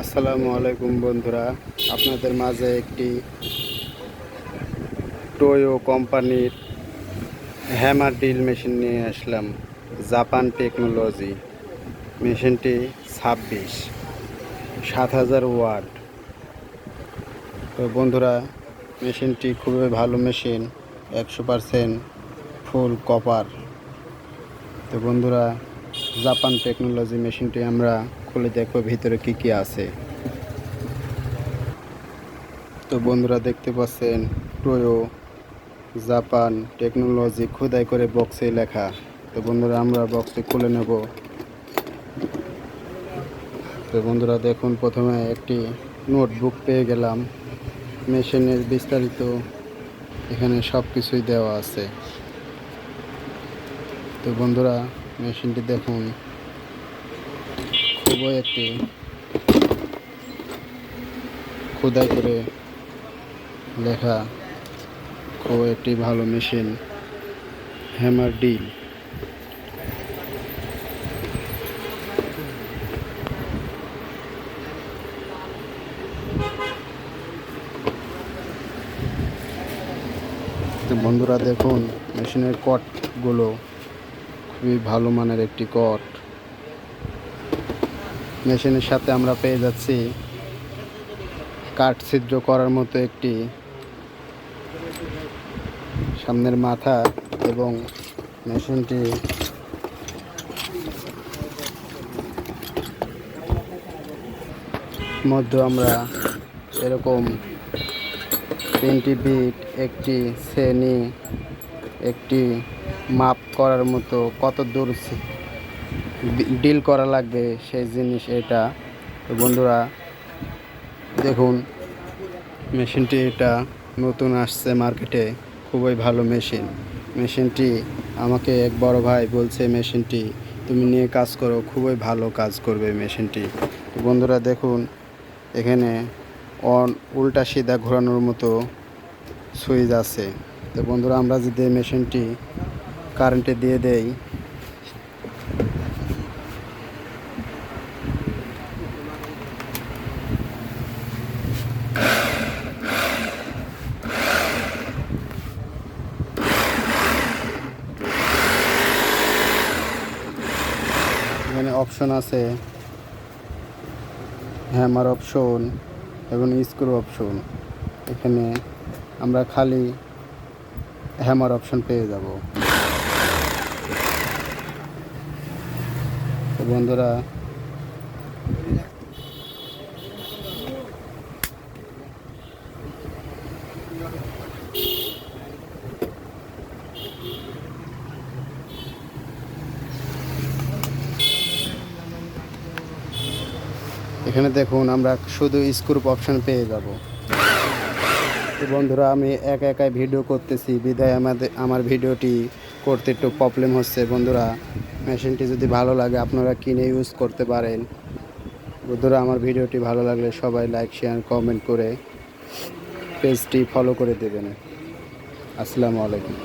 আসসালামু আলাইকুম বন্ধুরা, আপনাদের মাঝে একটি টোয়ো কোম্পানির হ্যামার ড্রিল মেশিন নিয়ে আসলাম। জাপান টেকনোলজি মেশিনটি 7000 ওয়াট। তো বন্ধুরা, মেশিনটি খুবই ভালো মেশিন, 100% ফুল কপার। তো বন্ধুরা, জাপান টেকনোলজি মেশিনটি আমরা খুলে দেখব ভিতরে কি কি আছে। তো বন্ধুরা, দেখতে পাচ্ছেন টোয়ো জাপান টেকনোলজি খোদাই করে বক্সে লেখা। তো বন্ধুরা, আমরা বক্সটি খুলে নেব। তো বন্ধুরা দেখুন, প্রথমে একটি নোটবুক পেয়ে গেলাম। মেশিনের বিস্তারিত এখানে সব কিছুই দেওয়া আছে। তো বন্ধুরা, মেশিনটি দেখুন, খুবই একটি খোদাই করে লেখা, খুব একটি ভালো মেশিন, হ্যামার ড্রিল। তো বন্ধুরা দেখুন, মেশিনের কটগুলো খুবই ভালো মানের একটি কট। মেশিনের সাথে আমরা পেয়ে যাচ্ছি কাঠ ছিদ্র করার মতো একটি সামনের মাথা, এবং মেশিনটি মধ্যে আমরা এরকম 3টি বিট, একটি শ্রেণী, একটি মাপ করার মতো কত দূর ডিল করা লাগবে সেই জিনিস এটা। তো বন্ধুরা দেখুন, মেশিনটি এটা নতুন আসছে মার্কেটে, খুবই ভালো মেশিন। মেশিনটি আমাকে এক বড় ভাই বলছে, মেশিনটি তুমি নিয়ে কাজ করো, খুবই ভালো কাজ করবে মেশিনটি। তো বন্ধুরা দেখুন, এখানে উল্টা সিধা ঘোরানোর মতো সুইচ আছে। তো বন্ধুরা, আমরা যদি মেশিনটি কারেন্টে দিয়ে দেই, এখানে অপশন আছে, হ্যামার অপশন এবং স্ক্রু অপশন। এখানে আমরা খালি হ্যামার অপশন পেয়ে যাব। তো বন্ধুরা এখানে দেখুন, আমরা শুধু স্ক্রু অপশন পেয়ে যাব। তো বন্ধুরা, আমি একাই ভিডিও করতেছি বিধায় আমার ভিডিওটি করতে একটু প্রবলেম হচ্ছে। বন্ধুরা, মেশিনটি যদি ভালো লাগে আপনারা কিনে ইউজ করতে পারেন। বন্ধুরা, আমার ভিডিওটি ভালো লাগলে সবাই লাইক, শেয়ার, কমেন্ট করে পেজটি ফলো করে দেবেন। আসসালামু আলাইকুম।